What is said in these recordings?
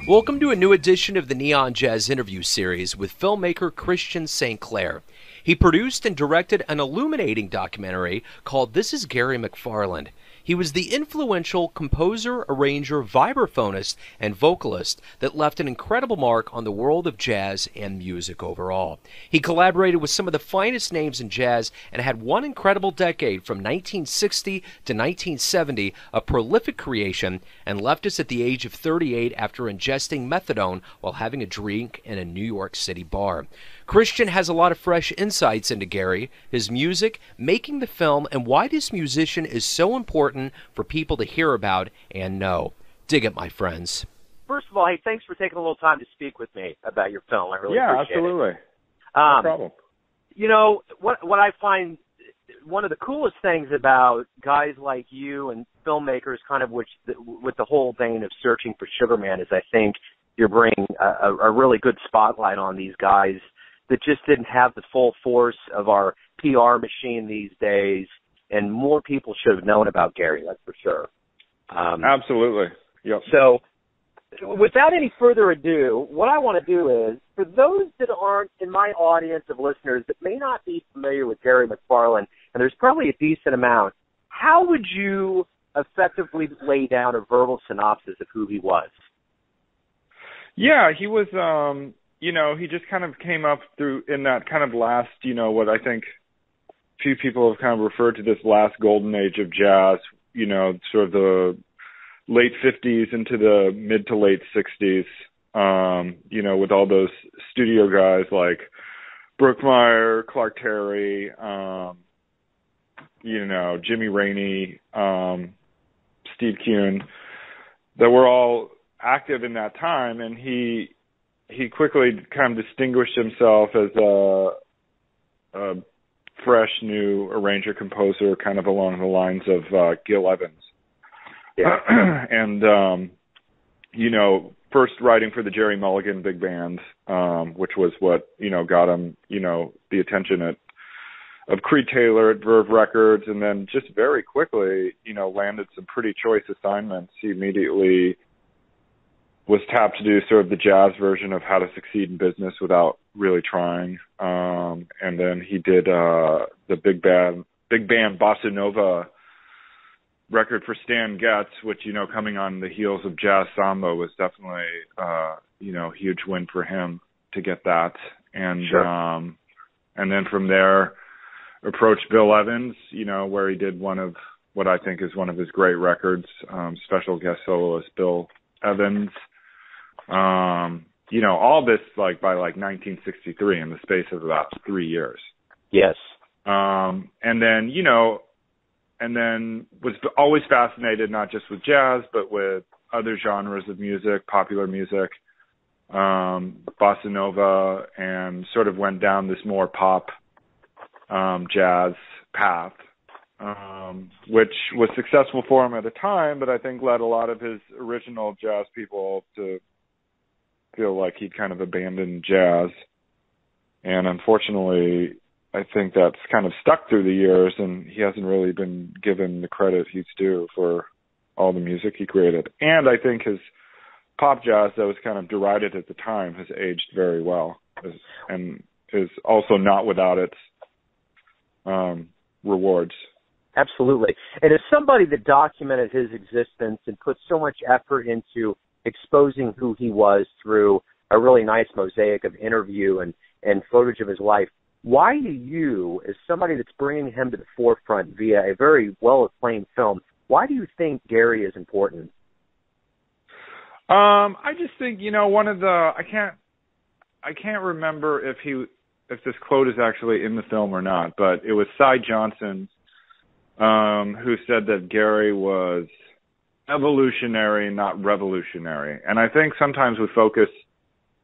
Welcome to a new edition of the Neon Jazz interview series with filmmaker Kristian St. Clair. He produced and directed an illuminating documentary called This is Gary McFarland. He was the influential composer, arranger, vibraphonist, and vocalist that left an incredible mark on the world of jazz and music overall. He collaborated with some of the finest names in jazz and had one incredible decade from 1960 to 1970, a prolific creation, and left us at the age of 38 after ingesting methadone while having a drink in a New York City bar. Kristian has a lot of fresh insights into Gary, his music, making the film, and why this musician is so important for people to hear about and know. Dig it, my friends. First of all, hey, thanks for taking a little time to speak with me about your film. I really appreciate absolutely. it. No problem. You know, what I find one of the coolest things about guys like you and filmmakers, kind of with the whole vein of searching for Sugarman, is I think you're bringing a really good spotlight on these guys that just didn't have the full force of our PR machine these days, and more people should have known about Gary, that's for sure. Absolutely. Yep. So, without any further ado, what I want to do is, for those that aren't in my audience of listeners that may not be familiar with Gary McFarland, and there's probably a decent amount, how would you effectively lay down a verbal synopsis of who he was? Yeah, he was, he just kind of came up through in that kind of last, what I think few people have kind of referred to this last golden age of jazz, sort of the late 50s into the mid to late 60s, with all those studio guys like Brookmeyer, Clark Terry, Jimmy Rainey, Steve Kuhn, that were all active in that time, and he quickly kind of distinguished himself as a fresh new arranger composer, kind of along the lines of Gil Evans. Yeah. And first writing for the Jerry Mulligan big band, which was what got him the attention of Creed Taylor at Verve Records, and then just very quickly landed some pretty choice assignments. He immediately was tapped to do sort of the jazz version of How to Succeed in Business Without Really Trying. And then he did the big band Bossa Nova record for Stan Getz, which, coming on the heels of Jazz Samba was definitely, huge win for him to get that. And, sure. And then from there approached Bill Evans, where he did one of what I think is one of his great records, special guest soloist Bill Evans. All this by 1963 in the space of about 3 years. Yes. And then was always fascinated not just with jazz, but with other genres of music, popular music, bossa nova, and sort of went down this more pop, jazz path, which was successful for him at the time, but I think led a lot of his original jazz people to feel like he'd kind of abandoned jazz. And unfortunately, I think that's kind of stuck through the years, and he hasn't really been given the credit he's due for all the music he created. And I think his pop jazz that was kind of derided at the time has aged very well, and is also not without its rewards. Absolutely. And as somebody that documented his existence and put so much effort into exposing who he was through a really nice mosaic of interview and footage of his life, why do you, as somebody that's bringing him to the forefront via a very well-acclaimed film, why do you think Gary is important? I just think, one of the, I can't remember if this quote is actually in the film or not, but it was Cy Johnson who said that Gary was evolutionary, not revolutionary. And I think sometimes we focus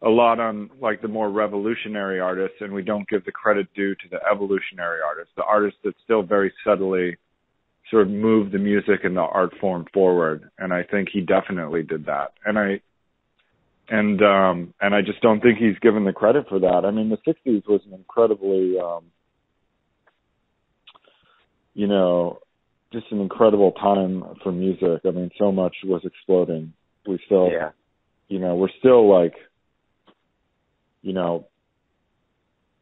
a lot on the more revolutionary artists, and we don't give the credit due to the evolutionary artists, the artists that still very subtly sort of move the music and the art form forward. And I think he definitely did that. And I just don't think he's given the credit for that. I mean, the 60s was an incredibly, just an incredible time for music. I mean, so much was exploding. We still, we're still like,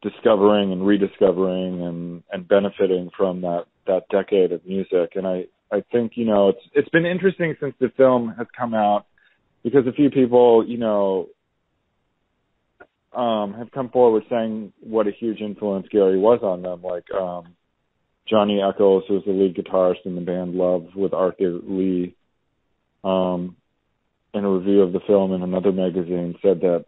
discovering and rediscovering and benefiting from that decade of music. And I think, it's been interesting since the film has come out, because a few people, have come forward saying what a huge influence Gary was on them, like Johnny Echols, who was the lead guitarist in the band Love with Arthur Lee, in a review of the film in another magazine, said that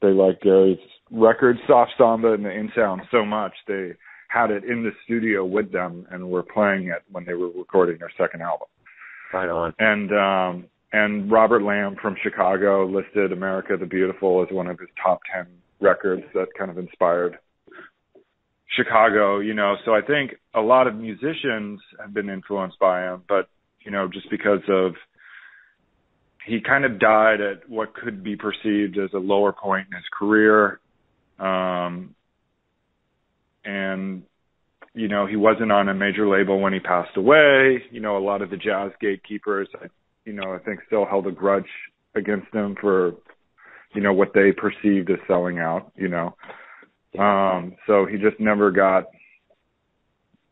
they liked Gary's record, Soft Samba and the In Sound, so much they had it in the studio with them and were playing it when they were recording their second album. Right on. And Robert Lamb from Chicago listed America the Beautiful as one of his top 10 records that kind of inspired Chicago, So I think a lot of musicians have been influenced by him, but, just because of he kind of died at what could be perceived as a lower point in his career. And, he wasn't on a major label when he passed away. A lot of the jazz gatekeepers, I think still held a grudge against him for, what they perceived as selling out, So he just never got,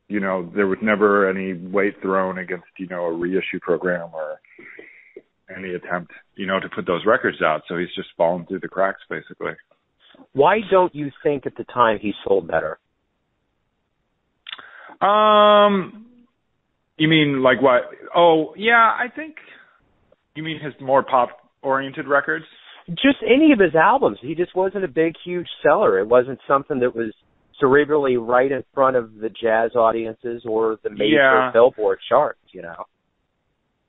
there was never any weight thrown against, a reissue program or any attempt, to put those records out. So he's just fallen through the cracks, basically. Why don't you think at the time he sold better? You mean like what? Oh, yeah, I think you mean his more pop-oriented records? Just any of his albums. He just wasn't a big, huge seller. It wasn't something that was cerebrally right in front of the jazz audiences or the major Billboard charts,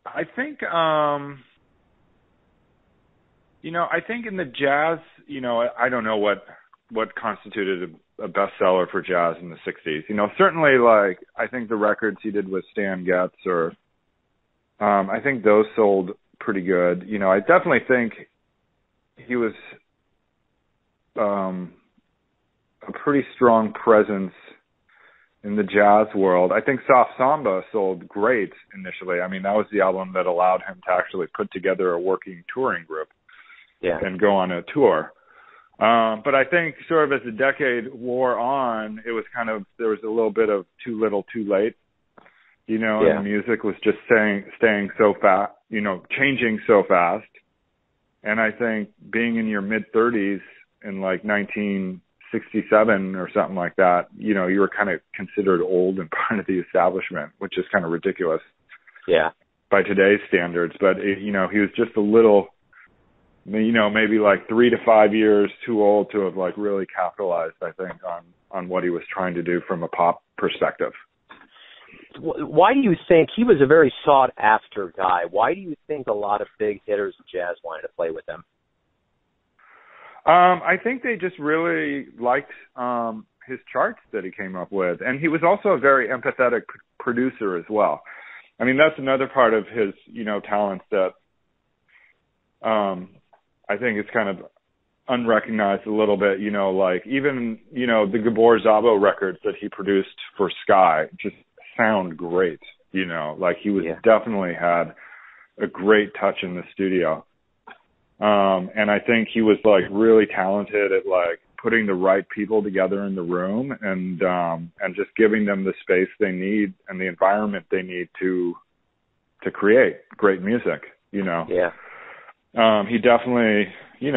I think, I think in the jazz, I don't know what constituted a bestseller for jazz in the 60s. Certainly, like, I think the records he did with Stan Getz I think those sold pretty good. I definitely think he was a pretty strong presence in the jazz world. I think Soft Samba sold great initially. I mean, that was the album that allowed him to actually put together a working touring group and go on a tour. But I think sort of as the decade wore on, it was kind of, there was a little bit of too little, too late, and the music was just staying so fast, changing so fast. And I think being in your mid-30s in like 1967 or something like that, you were kind of considered old and part of the establishment, which is kind of ridiculous by today's standards. But, he was just a little, maybe like 3 to 5 years too old to have like really capitalized, I think, on what he was trying to do from a pop perspective. Why do you think he was a very sought after guy? Why do you think a lot of big hitters of jazz wanted to play with him? I think they just really liked his charts that he came up with. And he was also a very empathetic producer as well. I mean, that's another part of his, talents that I think it's kind of unrecognized a little bit, like even, the Gabor Szabo records that he produced for Sky just sound great, like he was definitely had a great touch in the studio. And I think he was like really talented at like putting the right people together in the room and just giving them the space they need and the environment they need to create great music, He definitely, I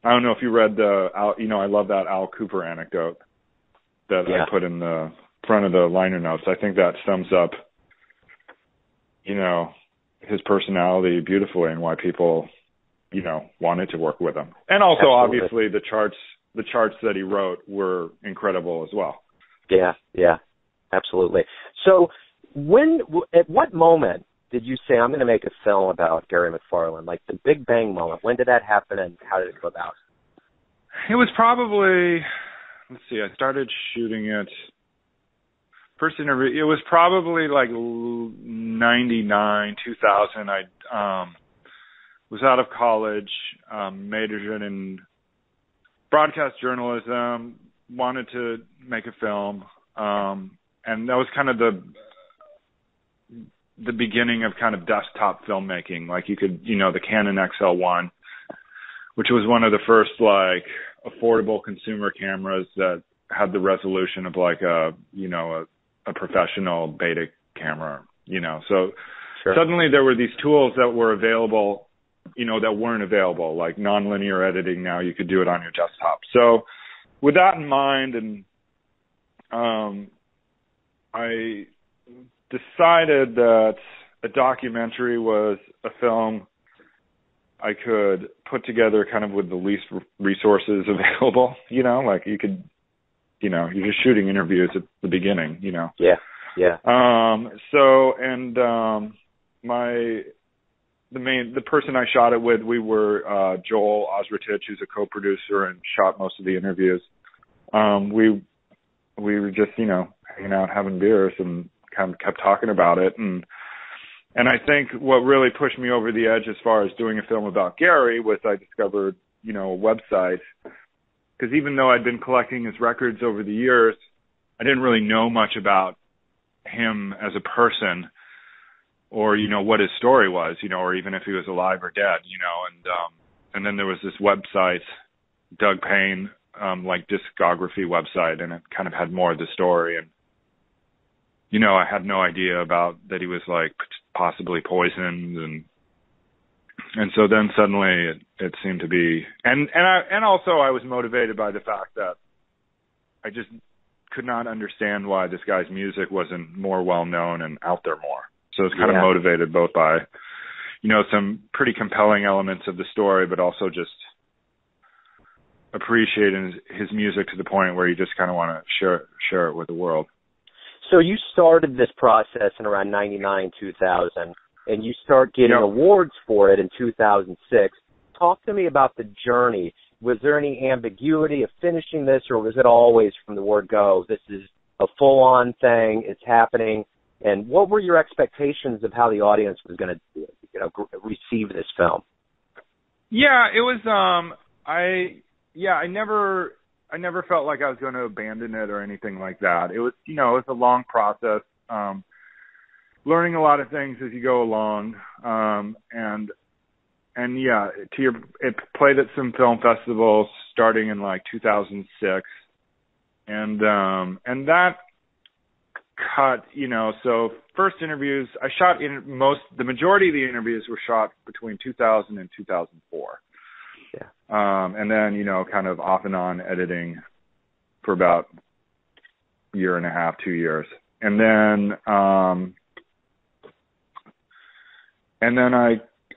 don't know if you read I love that Al Cooper anecdote that I put in the front of the liner notes. I think that sums up, his personality beautifully and why people, wanted to work with him. And also, obviously, the charts that he wrote were incredible as well. Yeah, absolutely. So at what moment did you say, I'm going to make a film about Gary McFarland, like the Big Bang moment? When did that happen and how did it go about? It was probably, I started shooting it. First interview, it was probably like 99, 2000. I was out of college, majored in broadcast journalism, wanted to make a film, and that was kind of the beginning of kind of desktop filmmaking. Like you could, the Canon XL1 which was one of the first like affordable consumer cameras that had the resolution of like a professional beta camera, So Sure. Suddenly there were these tools that were available, that weren't available, like nonlinear editing. Now you could do it on your desktop. So with that in mind, and I decided that a documentary was a film I could put together kind of with the least resources available, like you could, you're just shooting interviews at the beginning, Yeah. Yeah. The person I shot it with, we were Joel Osratich, who's a co-producer and shot most of the interviews. We were just, hanging out, having beers, and kind of kept talking about it. And I think what really pushed me over the edge as far as doing a film about Gary was I discovered, a website. Because even though I'd been collecting his records over the years, I didn't really know much about him as a person, or what his story was, or even if he was alive or dead, and then there was this website, Doug Payne, like discography website, and it kind of had more of the story. And I had no idea about that he was like possibly poisoned, and so then suddenly it seemed to be, and also I was motivated by the fact that I just could not understand why this guy's music wasn't more well known and out there more. So it's kind of motivated both by, some pretty compelling elements of the story, but also just appreciating his music to the point where you just kind of want to share it with the world. So you started this process in around 99, 2000, and you start getting awards for it in 2006. Talk to me about the journey. Was there any ambiguity of finishing this, or was it always from the word go, this is a full-on thing, it's happening? And what were your expectations of how the audience was going to, receive this film? Yeah, it was. I never felt like I was going to abandon it or anything like that. It was, it was a long process, learning a lot of things as you go along, and yeah, it played at some film festivals starting in like 2006, and that cut, so first interviews, I shot the majority of the interviews were shot between 2000 and 2004. Yeah. And then, kind of off and on editing for about a year and a half, 2 years. And then I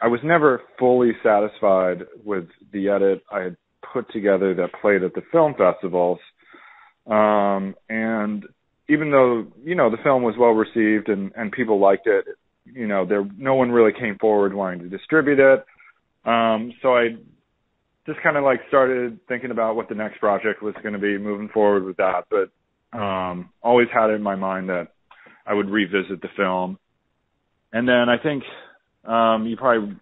was never fully satisfied with the edit I had put together that played at the film festivals. And even though, the film was well received and people liked it, no one really came forward wanting to distribute it. So I just kind of like started thinking about what the next project was going to be moving forward with that. But always had it in my mind that I would revisit the film. And then I think you probably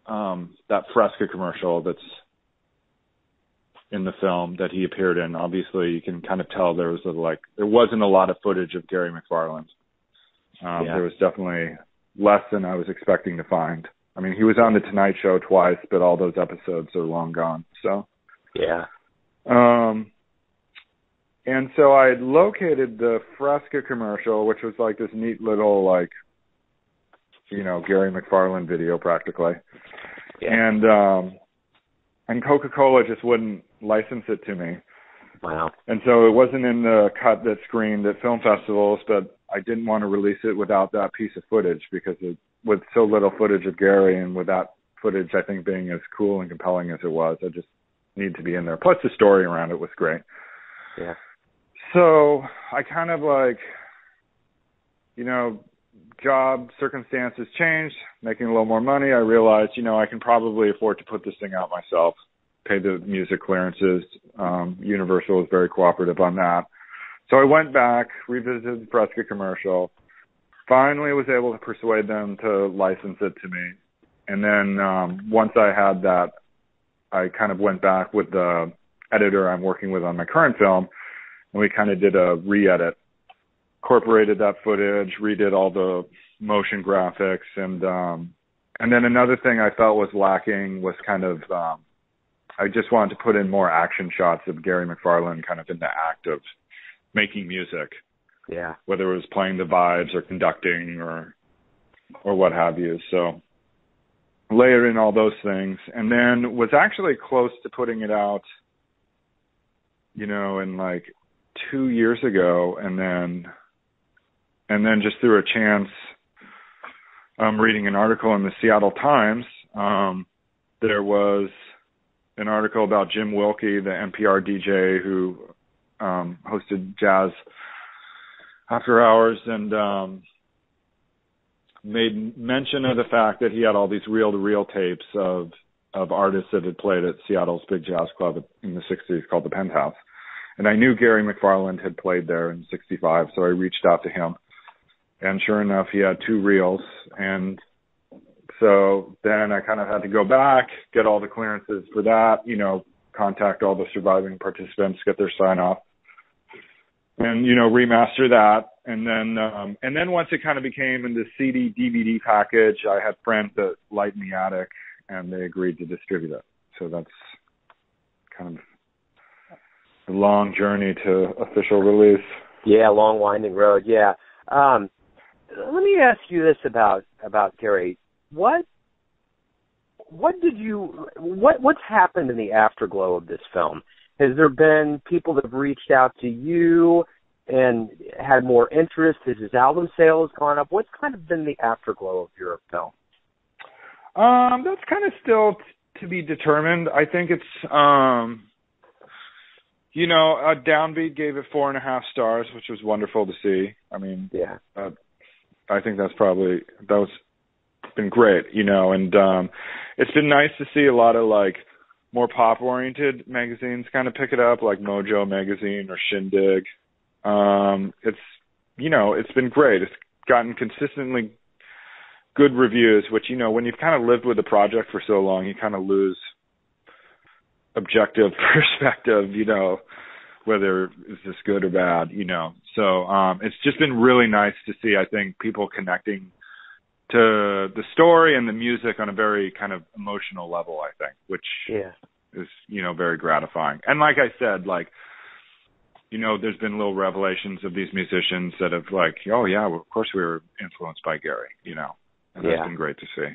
that Fresca commercial that's in the film that he appeared in, obviously you can kind of tell there wasn't a lot of footage of Gary McFarland. There was definitely less than I was expecting to find. I mean, he was on the Tonight Show twice, but all those episodes are long gone. So yeah. And so I had located the Fresca commercial, which was like this neat little Gary McFarland video practically. Yeah. And Coca-Cola just wouldn't license it to me. Wow. And so it wasn't in the cut that screened at film festivals, but I didn't want to release it without that piece of footage because with so little footage of Gary and with that footage, I think, being as cool and compelling as it was, I just needed to be in there. Plus the story around it was great. Yeah. So I kind of job circumstances changed, making a little more money. I realized, I can probably afford to put this thing out myself, pay the music clearances. Universal was very cooperative on that. So I went back, revisited the Fresca commercial, finally was able to persuade them to license it to me. And then once I had that, I kind of went back with the editor I'm working with on my current film, and we kind of did a re-edit. Incorporated that footage, redid all the motion graphics, and then another thing I felt was lacking was kind of I just wanted to put in more action shots of Gary McFarland kind of in the act of making music. Yeah. Whether it was playing the vibes or conducting or what have you. So layered in all those things, and then was actually close to putting it out, you know, in like 2 years ago, and then just through a chance, reading an article in the Seattle Times, there was an article about Jim Wilkie, the NPR DJ who hosted Jazz After Hours, and made mention of the fact that he had all these reel-to-reel tapes of artists that had played at Seattle's big jazz club in the 60s called the Penthouse. And I knew Gary McFarland had played there in 65, so I reached out to him. And sure enough, he had 2 reels. And so then I kind of had to go back, get all the clearances for that, you know, contact all the surviving participants, get their sign-off, and, you know, remaster that. And then once it kind of became in the CD DVD package, I had friends that light in the attic, and they agreed to distribute it. So that's kind of a long journey to official release. Yeah, long winding road. Yeah. Let me ask you this about Gary. What's happened in the afterglow of this film? Has there been people that have reached out to you and had more interest? Has his album sales gone up? What's kind of been the afterglow of your film? That's kind of still to be determined. I think it's, you know, Downbeat gave it 4.5 stars, which was wonderful to see. I mean, yeah, I think that's been great, you know, and it's been nice to see a lot of like more pop-oriented magazines kind of pick it up, like Mojo Magazine or Shindig. It's, you know, it's been great. It's gotten consistently good reviews, which, you know, when you've kind of lived with the project for so long, you kind of lose objective perspective, you know, whether is this good or bad, you know. So it's just been really nice to see, I think, people connecting to the story and the music on a very kind of emotional level, I think, which is, you know, very gratifying. And like I said, like, you know, there's been little revelations of these musicians that have like, oh yeah, well, of course we were influenced by Gary, you know, and that's been great to see.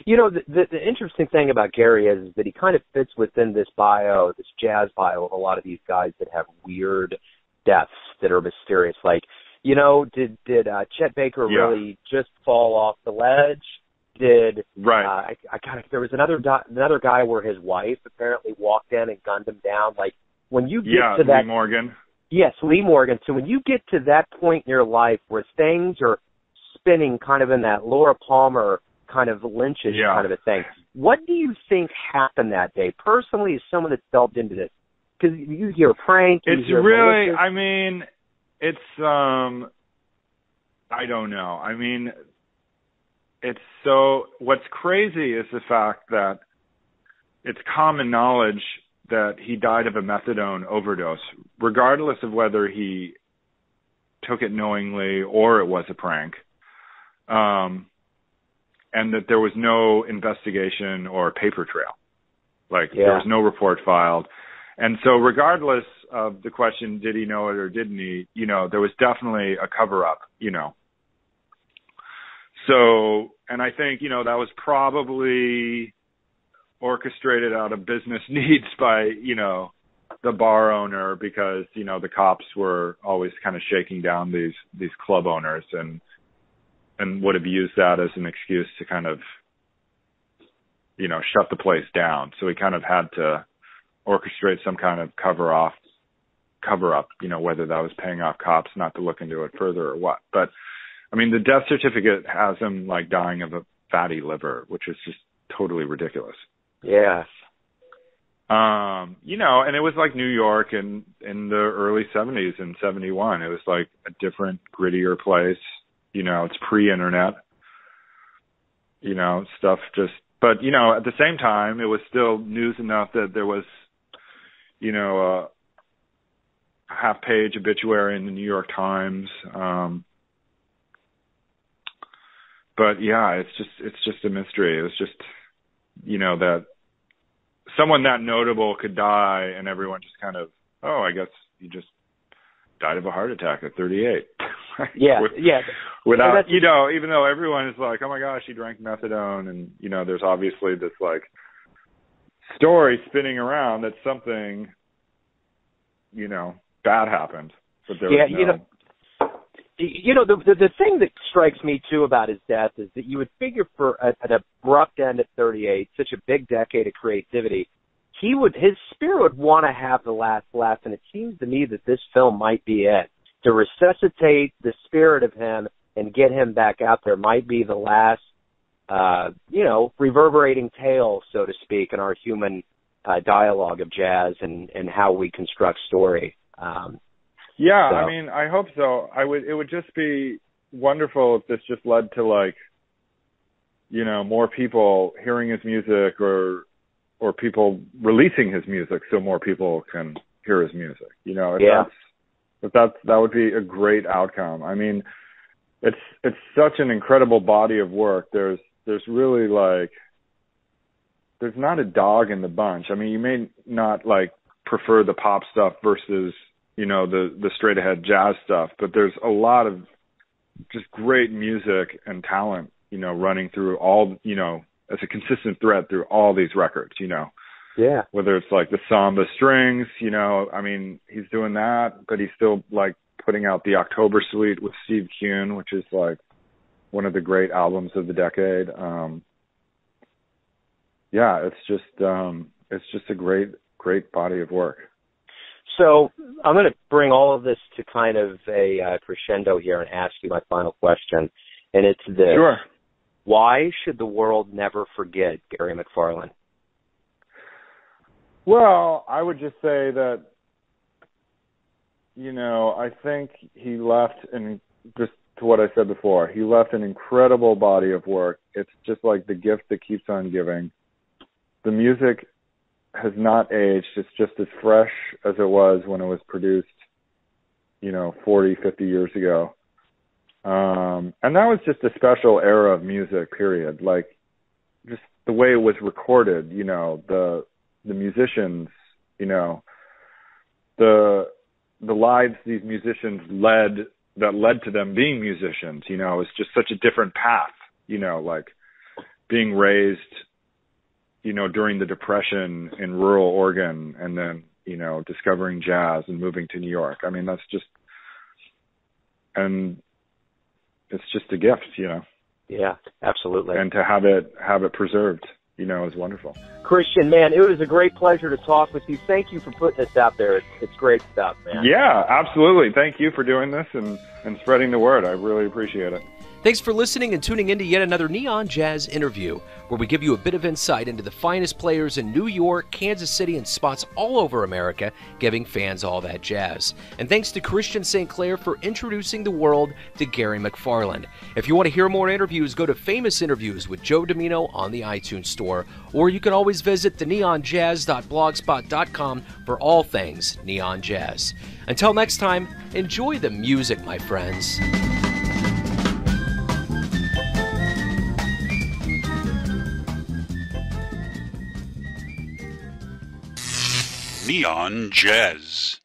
You know, the interesting thing about Gary is that he kind of fits within this bio, this jazz bio of a lot of these guys that have weird deaths that are mysterious. Like, you know, did Chet Baker really just fall off the ledge? Right. There was another guy where his wife apparently walked in and gunned him down. Like, when you get to that, Lee Morgan. Yes, Lee Morgan. So when you get to that point in your life where things are spinning kind of in that Laura Palmer kind of Lynchish kind of a thing, what do you think happened that day? Personally, as someone that's delved into this, because you hear prank. It's really, malicious. I mean, it's, I don't know. I mean, it's so, what's crazy is the fact that it's common knowledge that he died of a methadone overdose, regardless of whether he took it knowingly or it was a prank. And that there was no investigation or paper trail. Like, there was no report filed. And so regardless of the question, did he know it or didn't he, you know, there was definitely a cover-up, you know. So, and I think, you know, that was probably orchestrated out of business needs by, you know, the bar owner, because, you know, the cops were always kind of shaking down these club owners and would have used that as an excuse to kind of, you know, shut the place down. So he kind of had to orchestrate some kind of cover up, you know, whether that was paying off cops not to look into it further or what. But I mean, the death certificate has him like dying of a fatty liver, which is just totally ridiculous. Yeah. You know, and it was like New York in the early 70s and 71. It was like a different, grittier place. You know, it's pre-internet, you know, stuff just, but, you know, at the same time, it was still news enough that there was, you know, a half-page obituary in the New York Times. But yeah, it's just a mystery. It was just, you know, that someone that notable could die and everyone just kind of, oh, I guess he just died of a heart attack at 38. Yeah. Without, you know, even though everyone is like, oh my gosh, he drank methadone, and, you know, there's obviously this like story spinning around that something, you know, bad happened. But there was no... The thing that strikes me too about his death is that you would figure for an abrupt end at 38, such a big decade of creativity, his spirit would want to have the last laugh, and it seems to me that this film might be it. To resuscitate the spirit of him and get him back out there might be the last, reverberating tale, so to speak, in our human dialogue of jazz and how we construct story. Yeah, so. I mean, I hope so. It would just be wonderful if this just led to, like, you know, more people hearing his music or people releasing his music so more people can hear his music. You know, that would be a great outcome. I mean, it's such an incredible body of work. There's really, like, there's not a dog in the bunch. I mean, you may not, like, prefer the pop stuff versus, you know, the straight ahead jazz stuff, but there's a lot of just great music and talent, you know, running through all, you know, as a consistent thread through all these records, you know. Yeah. Whether it's like the samba strings, you know, I mean, he's doing that, but he's still like putting out the October Suite with Steve Kuhn, which is like one of the great albums of the decade. It's just a great body of work. So I'm going to bring all of this to kind of a crescendo here and ask you my final question, and it's this. Sure. Why should the world never forget Gary McFarland? Well, I would just say that, you know, I think he left, and just to what I said before, he left an incredible body of work. It's just like the gift that keeps on giving. The music has not aged. It's just as fresh as it was when it was produced, you know, 40, 50 years ago. And that was just a special era of music, period. Like, just the way it was recorded, you know, the musicians, you know, the lives these musicians led to them being musicians, you know, is just such a different path, you know, like being raised, you know, during the Depression in rural Oregon and then, you know, discovering jazz and moving to New York. I mean, and it's just a gift, you know. Yeah, absolutely. And to have it preserved, you know, is wonderful. Kristian, man, it was a great pleasure to talk with you. Thank you for putting this out there. It's great stuff, man. Yeah, absolutely. Thank you for doing this and spreading the word. I really appreciate it. Thanks for listening and tuning in to yet another Neon Jazz interview, where we give you a bit of insight into the finest players in New York, Kansas City, and spots all over America, giving fans all that jazz. And thanks to Kristian St. Clair for introducing the world to Gary McFarland. If you want to hear more interviews, go to Famous Interviews with Joe Domino on the iTunes Store, or you can always visit theneonjazz.blogspot.com for all things Neon Jazz. Until next time, enjoy the music, my friends. Neon Jazz.